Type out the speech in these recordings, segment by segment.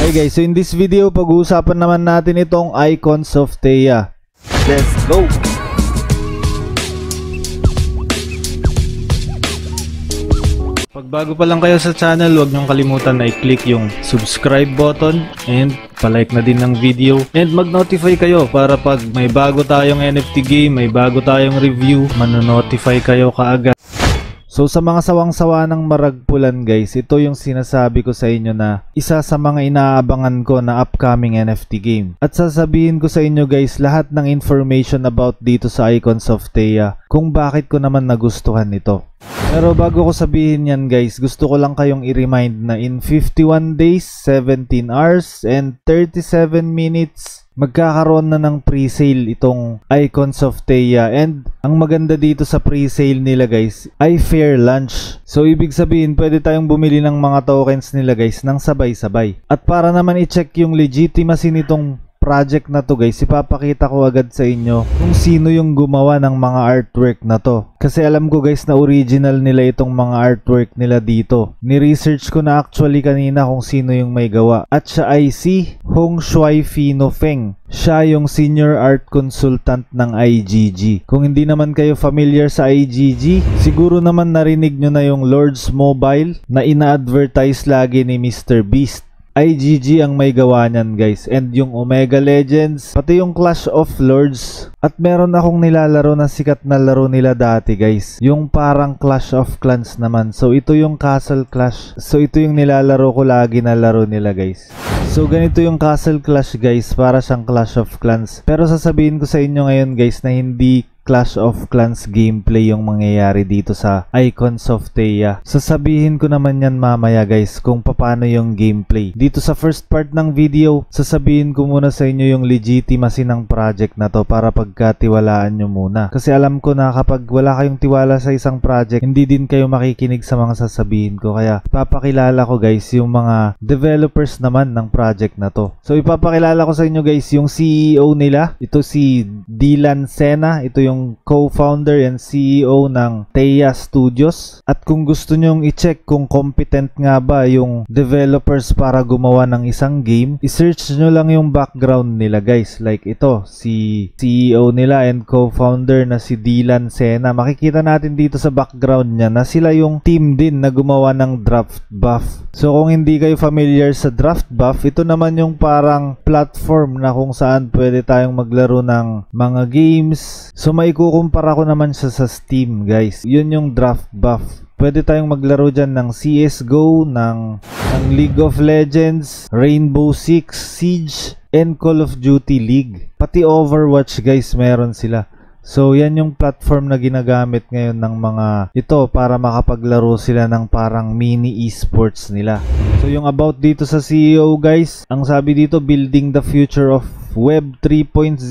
Okay guys, so in this video, pag-uusapan naman natin itong Icons of Thea. Let's go! Pag bago pa lang kayo sa channel, huwag niyong kalimutan na i-click yung subscribe button and palike na din ng video. And mag-notify kayo para pag may bago tayong NFT game, may bago tayong review, manonotify kayo kaagad. So sa mga sawang-sawa ng maragpulan guys, ito yung sinasabi ko sa inyo na isa sa mga inaabangan ko na upcoming NFT game. At sasabihin ko sa inyo guys lahat ng information about dito sa Icons of Thea, kung bakit ko naman nagustuhan ito. Pero bago ko sabihin yan guys, gusto ko lang kayong i-remind na in 51 days, 17 hours, and 37 minutes, magkakaroon na ng pre-sale itong Icons of Thea. And ang maganda dito sa pre-sale nila guys ay fair lunch. So ibig sabihin pwede tayong bumili ng mga tokens nila guys ng sabay-sabay. At para naman i-check yung legitimacy nitong project na to guys, ipapakita ko agad sa inyo kung sino yung gumawa ng mga artwork na to. Kasi alam ko guys na original nila itong mga artwork nila dito. Ni-research ko na actually kanina kung sino yung may gawa. At siya ay si Hong Shui Fino Feng. Siya yung senior art consultant ng IGG. Kung hindi naman kayo familiar sa IGG, siguro naman narinig nyo na yung Lords Mobile na ina-advertise lagi ni Mr. Beast. IGG ang may gawa niyan guys, and yung Omega Legends, pati yung Clash of Lords. At meron akong nilalaro na sikat na laro nila dati guys, yung parang Clash of Clans naman. So ito yung Castle Clash. So ito yung nilalaro ko lagi na laro nila guys. So ganito yung Castle Clash guys, para siyang Clash of Clans. Pero sasabihin ko sa inyo ngayon guys na hindi Clash of Clans gameplay yung mangyayari dito sa Icons of Thea. Sasabihin ko naman yan mamaya guys kung paano yung gameplay. Dito sa first part ng video, sasabihin ko muna sa inyo yung legitimacy ng project na to para pagkatiwalaan nyo muna. Kasi alam ko na kapag wala kayong tiwala sa isang project, hindi din kayo makikinig sa mga sasabihin ko. Kaya papakilala ko guys yung mga developers naman ng project na to. So ipapakilala ko sa inyo guys yung CEO nila. Ito si Dylan Sena. Ito yung co-founder and CEO ng Thea Studios. At kung gusto nyong i-check kung competent nga ba yung developers para gumawa ng isang game, i-search nyo lang yung background nila guys. Like ito, si CEO nila and co-founder na si Dylan Sena. Makikita natin dito sa background niya na sila yung team din na gumawa ng Draft Buff. So kung hindi kayo familiar sa Draft Buff, ito naman yung parang platform na kung saan pwede tayong maglaro ng mga games. So may ikukumpara ko naman siya sa Steam guys. Yun yung Draft Buff. Pwede tayong maglaro dyan ng CSGO, ng League of Legends, Rainbow Six Siege, and Call of Duty League. Pati Overwatch guys meron sila. So yan yung platform na ginagamit ngayon ng mga ito para makapaglaro sila ng parang mini esports nila. So yung about dito sa CEO guys, ang sabi dito, building the future of Web 3.0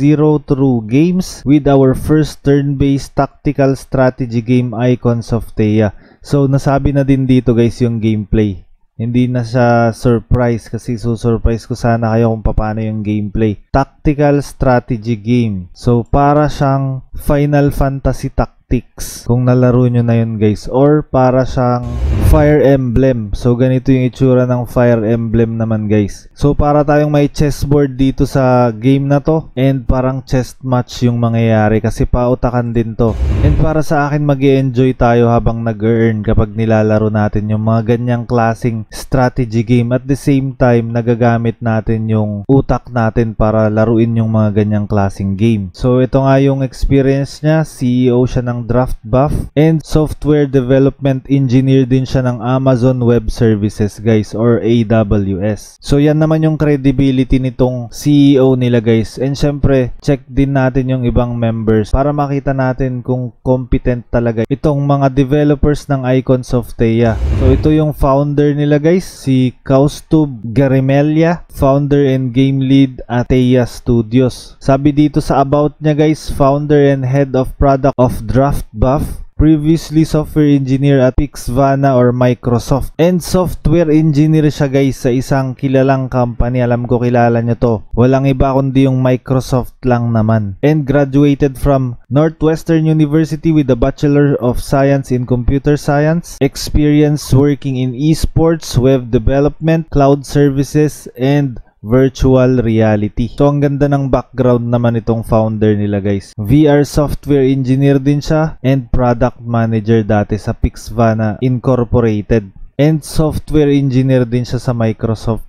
through games with our first turn-based tactical strategy game Icons of Thea. So nasabi na din dito guys yung gameplay. Hindi na siya surprise kasi susurprise ko sana kayo kung paano yung gameplay. Tactical strategy game. So para siyang Final Fantasy Tactics kung nalaro nyo na yun guys. Or para siyang Fire Emblem. So ganito yung itsura ng Fire Emblem naman guys. So para tayong may chessboard dito sa game na to, and parang chess match yung mangyayari kasi pautakan din to. And para sa akin mag-e-enjoy tayo habang nag-earn kapag nilalaro natin yung mga ganyang klaseng strategy game. At the same time nagagamit natin yung utak natin para laruin yung mga ganyang klaseng game. So ito nga yung experience niya. CEO siya ng Draft Buff and software development engineer din siya ng Amazon Web Services guys, or AWS. So yan naman yung credibility nitong CEO nila guys. And syempre check din natin yung ibang members para makita natin kung competent talaga itong mga developers ng Icons of Thea. So ito yung founder nila guys, si Kaustubh Garimella, founder and game lead at Thea Studios. Sabi dito sa about niya guys, founder and head of product of Draft Buff. previously software engineer at Pixvana or Microsoft. And software engineer siya guys sa isang kilalang company. Alam ko kilala nyo to. Walang iba kundi yung Microsoft lang naman. And graduated from Northwestern University with a Bachelor of Science in Computer Science. Experience working in esports, web development, cloud services, and virtual reality. So ang ganda ng background naman itong founder nila guys. VR software engineer din siya and product manager dati sa Pixvana Incorporated. And software engineer din siya sa Microsoft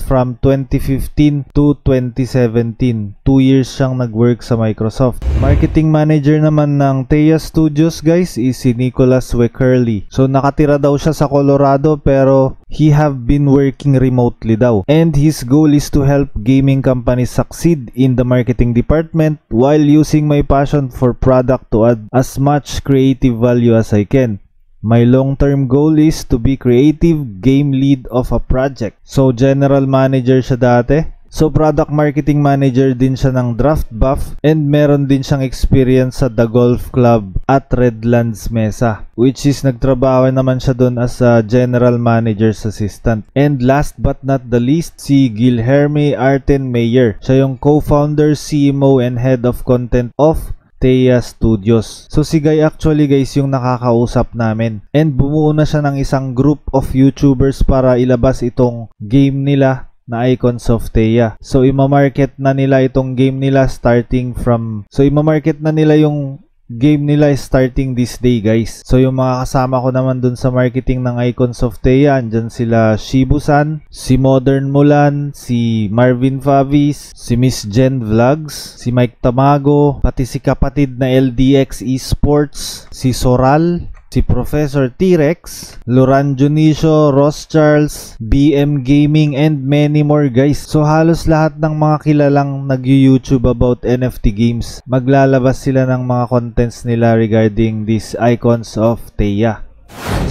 from 2015 to 2017. 2 years siyang nag-work sa Microsoft. Marketing manager naman ng Teia Studios guys is si Nicholas Weckerly. So nakatira daw siya sa Colorado pero he have been working remotely daw. And his goal is to help gaming companies succeed in the marketing department while using my passion for product to add as much creative value as I can. My long-term goal is to be creative game lead of a project. So, general manager siya dati. So, product marketing manager din siya ng Draft Buff. And meron din siyang experience sa The Golf Club at Redlands Mesa. Which is nagtrabaho naman siya doon as a general manager's assistant. And last but not the least, si Guilherme Arten Meyer. Siya yung co-founder, CMO, and head of content of Teia Studios. So si Guy actually guys yung nakakausap namin. And bumuo na siya ng isang group of YouTubers para ilabas itong game nila na Icons of Teia. So imamarket na nila itong game nila imamarket na nila yung game nila starting this day guys. So yung mga kasama ko naman dun sa marketing ng Icons of Teia, andyan sila Shibu-san, si Modern Mulan, si Marvin Favis, si Miss Jen Vlogs, si Mike Tamago, pati si kapatid na LDX Esports, si Soral, si Professor T-Rex, Loran Junicio, Ross Charles, BM Gaming, and many more guys. So halos lahat ng mga kilalang nag-YouTube about NFT games, maglalabas sila ng mga contents nila regarding these Icons of Teia.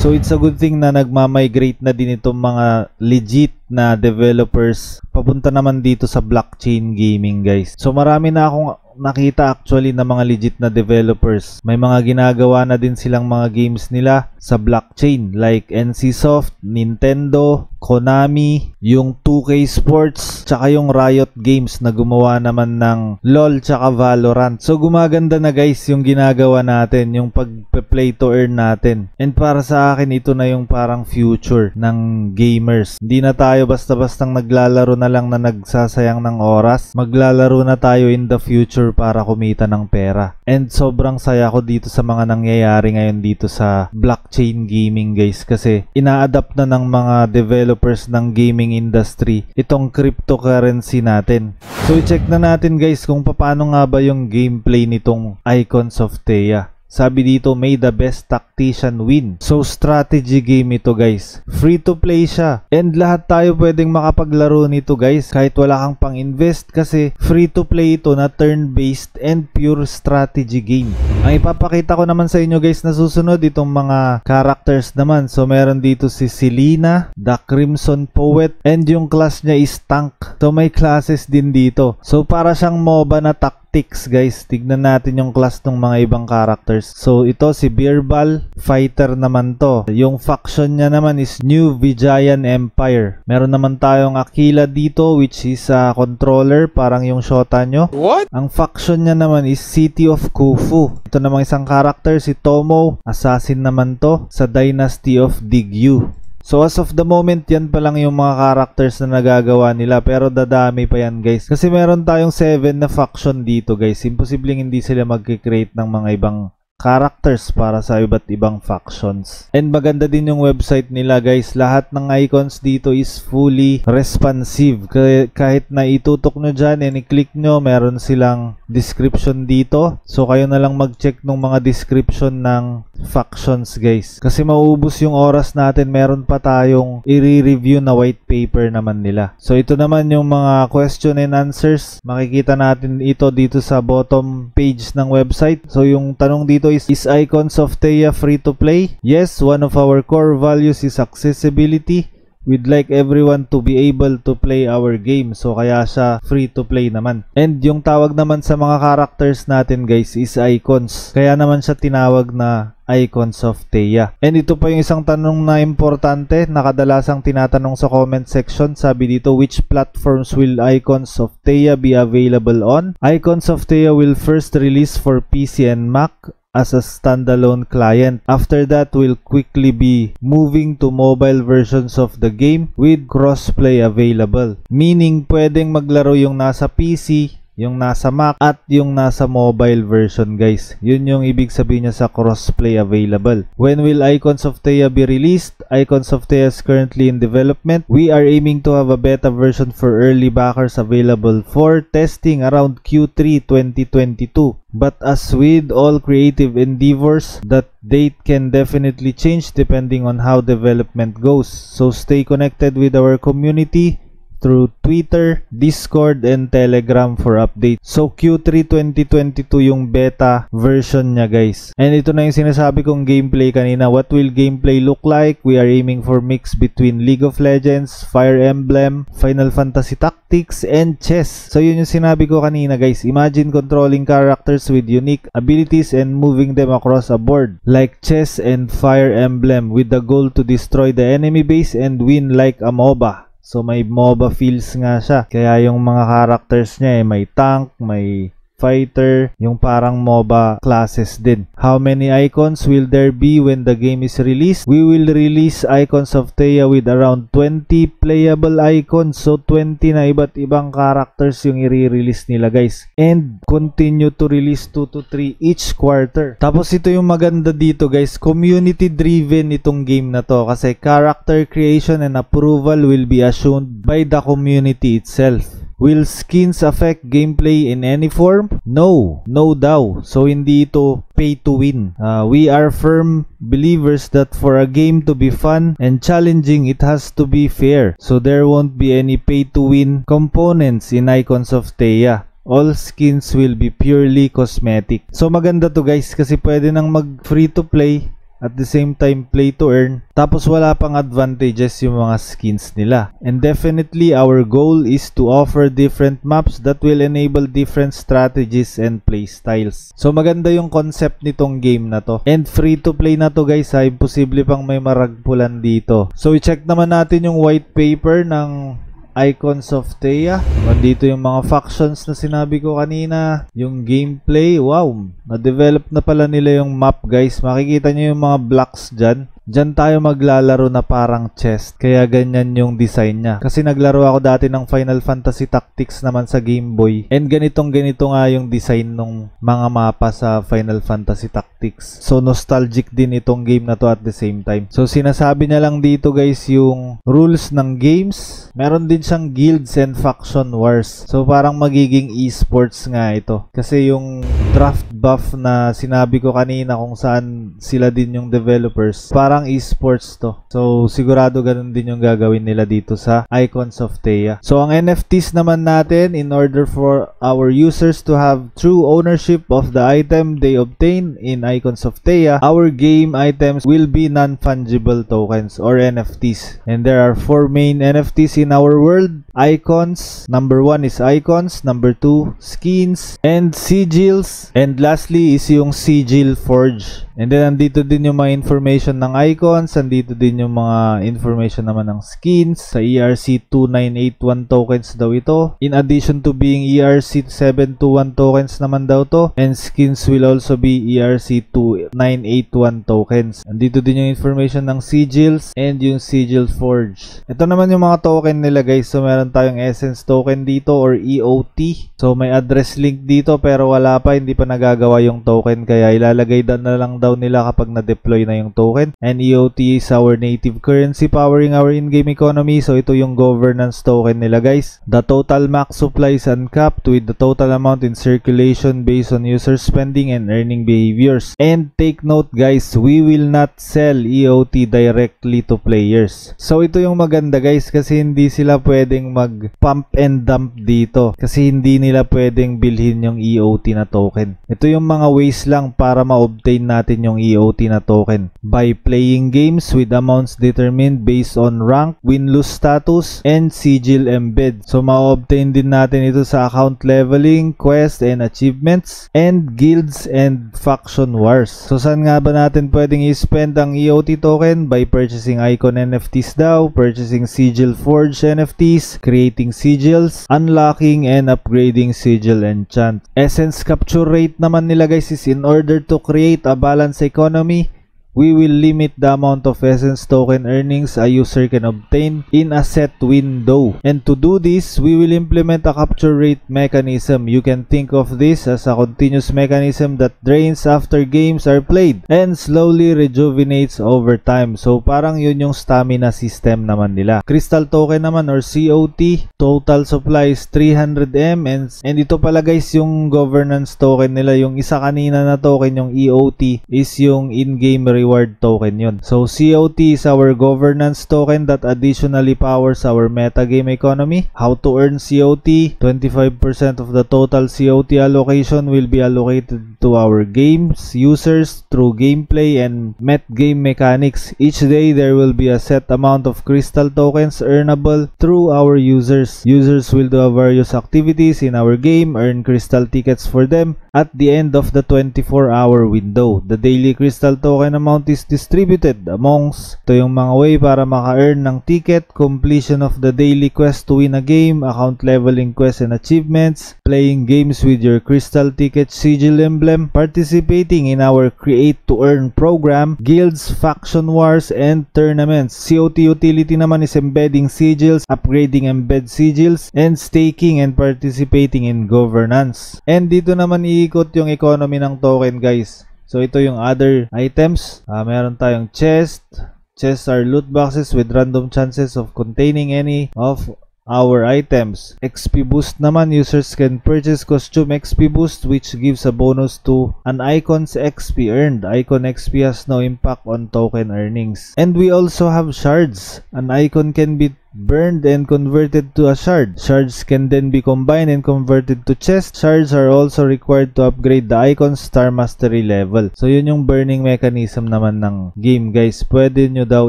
So it's a good thing na nagmamigrate na din itong mga legit na developers papunta naman dito sa blockchain gaming guys. So marami na akong nakita actually na mga legit na developers. May mga ginagawa na din silang mga games nila sa blockchain like NCSoft, Nintendo, Konami, yung 2K Sports, tsaka yung Riot Games na gumawa naman ng LOL tsaka Valorant. So gumaganda na guys yung ginagawa natin, yung pag-play to earn natin. And para sa akin ito na yung parang future ng gamers. Hindi na tayo basta-bastang naglalaro na lang na nagsasayang ng oras. Maglalaro na tayo in the future para kumita ng pera. And sobrang saya ko dito sa mga nangyayari ngayon dito sa blockchain gaming guys kasi ina-adapt na ng mga developers ng gaming industry itong cryptocurrency natin. So i-check na natin guys kung paano nga ba yung gameplay nitong Icons of Teia. Sabi dito, may the best tactician win. So strategy game ito guys. Free to play siya. And lahat tayo pwedeng makapaglaro nito guys. Kahit wala kang pang invest kasi free to play ito na turn based and pure strategy game. Ang ipapakita ko naman sa inyo guys na susunod itong mga characters naman. So meron dito si Selena, the Crimson Poet, and yung class niya is Tank. So may classes din dito. So para siyang MOBA na tactics guys. Tignan natin yung class ng mga ibang characters. So ito si Birbal, fighter naman to. Yung faction niya naman is New Vijayan Empire. Meron naman tayong Aquila dito which is a controller, parang yung Shota nyo. What? Ang faction niya naman is City of Khufu. Ito namang isang character si Tomo, assassin naman to sa Dynasty of Digyu. So as of the moment, yan pa lang yung mga characters na nagagawa nila. Pero dadami pa yan guys. Kasi meron tayong 7 na faction dito guys. Imposibleng hindi sila mag-create ng mga ibang characters para sa iba't ibang factions. And maganda din yung website nila guys. Lahat ng icons dito is fully responsive. Kahit na itutok nyo dyan and i-click nyo, meron silang description dito. So kayo na lang mag-check ng mga description ng factions guys. Kasi mauubos yung oras natin. Meron pa tayong i-review na white paper naman nila. So ito naman yung mga question and answers. Makikita natin ito dito sa bottom page ng website. So yung tanong dito is Icons of Teia free to play? Yes, one of our core values is accessibility. We'd like everyone to be able to play our game. So kaya siya free to play naman. And yung tawag naman sa mga characters natin guys is icons. Kaya naman siya tinawag na Icons of Thea. And ito pa yung isang tanong na importante na kadalasang tinatanong sa comment section. Sabi dito, which platforms will Icons of Thea be available on? Icons of Thea will first release for PC and Mac as a standalone client. After that, we'll quickly be moving to mobile versions of the game with crossplay available. Meaning, pwedeng maglaro yung nasa PC, yung nasa Mac, at yung nasa mobile version, guys. Yun yung ibig sabihin niya sa crossplay available. When will Icons of Thea be released? Icons of Thea is currently in development. We are aiming to have a beta version for early backers available for testing around Q3 2022. But as with all creative endeavors, that date can definitely change depending on how development goes. So stay connected with our community through Twitter, Discord, and Telegram for updates. So Q3 2022 yung beta version niya, guys. And ito na yung sinasabi kong gameplay kanina. What will gameplay look like? We are aiming for mix between League of Legends, Fire Emblem, Final Fantasy Tactics, and chess. So yun yung sinabi ko kanina, guys. Imagine controlling characters with unique abilities and moving them across a board like chess and Fire Emblem, with the goal to destroy the enemy base and win like a MOBA. So may MOBA feels nga siya. Kaya yung mga characters niya may tank, may fighter, yung parang MOBA classes din. How many icons will there be when the game is released? We will release Icons of Thea with around 20 playable icons. So 20 na iba't ibang characters yung i-release nila, guys. And continue to release 2 to 3 each quarter. Tapos ito yung maganda dito, guys. Community driven itong game na to kasi character creation and approval will be assumed by the community itself. Will skins affect gameplay in any form? No, no daw. So hindi ito pay to win. We are firm believers that for a game to be fun and challenging, it has to be fair. So there won't be any pay to win components in Icons of Thea. All skins will be purely cosmetic. So maganda to, guys, kasi pwede nang mag free to play at the same time play to earn, tapos wala pang advantages yung mga skins nila. And definitely our goal is to offer different maps that will enable different strategies and play styles. So maganda yung concept nitong game na to. And free to play na to, guys, ha. Imposible pang may maragpulan dito. So i-check naman natin yung white paper ng Icons of Thea. Nandito yung mga factions na sinabi ko kanina. Yung gameplay, wow, na-develop na pala nila yung map, guys. Makikita nyo yung mga blocks dyan. Diyan tayo maglalaro na parang chess. Kaya ganyan yung design niya. Kasi naglaro ako dati ng Final Fantasy Tactics naman sa Game Boy. And ganito nga yung design ng mga mapa sa Final Fantasy Tactics. So nostalgic din itong game na to at the same time. So sinasabi niya lang dito, guys, yung rules ng games. Meron din siyang guilds and faction wars. So parang magiging esports nga ito. Kasi yung draft buff na sinabi ko kanina kung saan sila din yung developers, parang esports to. So sigurado ganun din yung gagawin nila dito sa Icons of Thea. So ang NFTs naman natin, in order for our users to have true ownership of the item they obtain in Icons of Thea, our game items will be non-fungible tokens or NFTs. And there are 4 main NFTs in our world. Icons, number 1 is icons, number 2 skins, and sigils, and lastly is yung sigil forge. And then nandito din yung mga information ng icons, nandito din yung mga information naman ng skins. Sa ERC2981 tokens daw ito. In addition to being ERC721 tokens naman daw to. And skins will also be ERC2981 tokens. Nandito din yung information ng sigils and yung sigil forge. Ito naman yung mga token nila, guys. So meron tayong essence token dito or EOT. So may address link dito pero wala pa, hindi pa nagagawa yung token, kaya ilalagay na lang daw nila kapag na-deploy na yung token. And EOT is our native currency powering our in-game economy. So ito yung governance token nila, guys. The total max supply is uncapped with the total amount in circulation based on user spending and earning behaviors. And take note, guys, we will not sell EOT directly to players. So ito yung maganda, guys, kasi hindi sila pwedeng mag-pump and dump dito. Kasi hindi nila pwedeng bilhin yung EOT na token. Ito yung mga ways lang para ma-obtain natin natin yung EOT na token by playing games with amounts determined based on rank, win-lose status, and sigil embed. So ma-obtain din natin ito sa account leveling, quest and achievements, and guilds and faction wars. So saan nga ba natin pwedeng i-spend ang EOT token? By purchasing icon NFTs daw, purchasing sigil forge NFTs, creating sigils, unlocking and upgrading sigil enchant. Essence capture rate naman nila guys is in order to create a balanced economy, we will limit the amount of essence token earnings a user can obtain in a set window. And to do this, we will implement a capture rate mechanism. You can think of this as a continuous mechanism that drains after games are played and slowly rejuvenates over time. So parang yun yung stamina system naman nila. Crystal token naman or COT, total supply is 300M and ito pala guys yung governance token nila. Yung isa kanina na token, yung EOT, is yung in-game reward token yun. So COT is our governance token that additionally powers our metagame economy. How to earn COT? 25% of the total COT allocation will be allocated to our games users through gameplay and metagame mechanics. Each day there will be a set amount of crystal tokens earnable through our users. Users will do various activities in our game, earn crystal tickets for them at the end of the 24-hour window. The daily crystal token amount is distributed amongst ito yung mga way para maka-earn ng ticket, completion of the daily quest to win a game, account leveling quests and achievements, playing games with your crystal ticket sigil emblem, participating in our create to earn program, guilds, faction wars, and tournaments. COT utility naman is embedding sigils, upgrading embed sigils, and staking and participating in governance. And dito naman iikot yung economy ng token guys. So ito yung other items. Meron tayong chest. Chests are loot boxes with random chances of containing any of our items. XP boost naman, users can purchase costume XP boost which gives a bonus to an icon's XP earned. Icon XP has no impact on token earnings. And we also have shards. An icon can be burned and converted to a shard. Shards can then be combined and converted to chest. Shards are also required to upgrade the icon's star mastery level. So yun yung burning mechanism naman ng game guys. Pwede nyo daw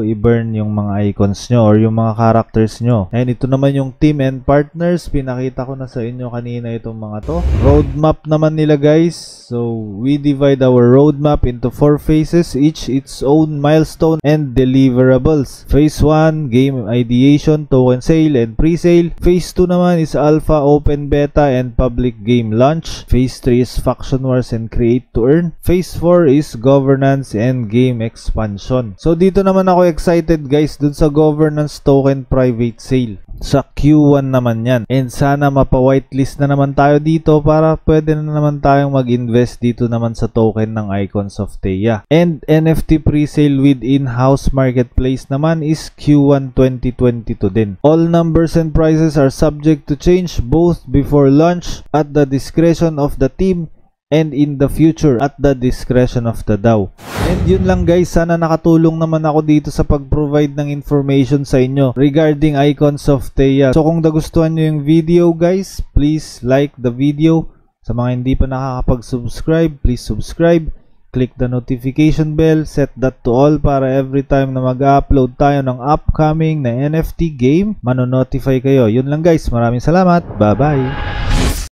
i-burn yung mga icons nyo or yung mga characters nyo. And ito naman yung team and partners. Pinakita ko na sa inyo kanina itong mga to. Roadmap naman nila guys. So we divide our roadmap into 4 phases, each its own milestone and deliverables. Phase 1, game ideation, token sale and pre-sale. Phase 2 naman is alpha, open beta and public game launch. Phase 3 is faction wars and create to earn. Phase 4 is governance and game expansion. So dito naman ako excited guys dun sa governance token private sale. Sa Q1 naman yan. And sana mapa-whitelist na naman tayo dito para pwede na naman tayong mag-invest dito naman sa token ng Icons of Theia. And NFT pre-sale with in-house marketplace naman is Q1 2022 din. All numbers and prices are subject to change both before launch, at the discretion of the team, and in the future at the discretion of the DAO. And yun lang guys, sana nakatulong naman ako dito sa pag-provide ng information sa inyo regarding Icons of Theia. So kung nagustuhan nyo yung video guys, please like the video. Sa mga hindi pa nakakapag-subscribe, please subscribe. Click the notification bell, set that to all para every time na mag-upload tayo ng upcoming na NFT game, mano-notify kayo. Yun lang guys, maraming salamat. Bye-bye!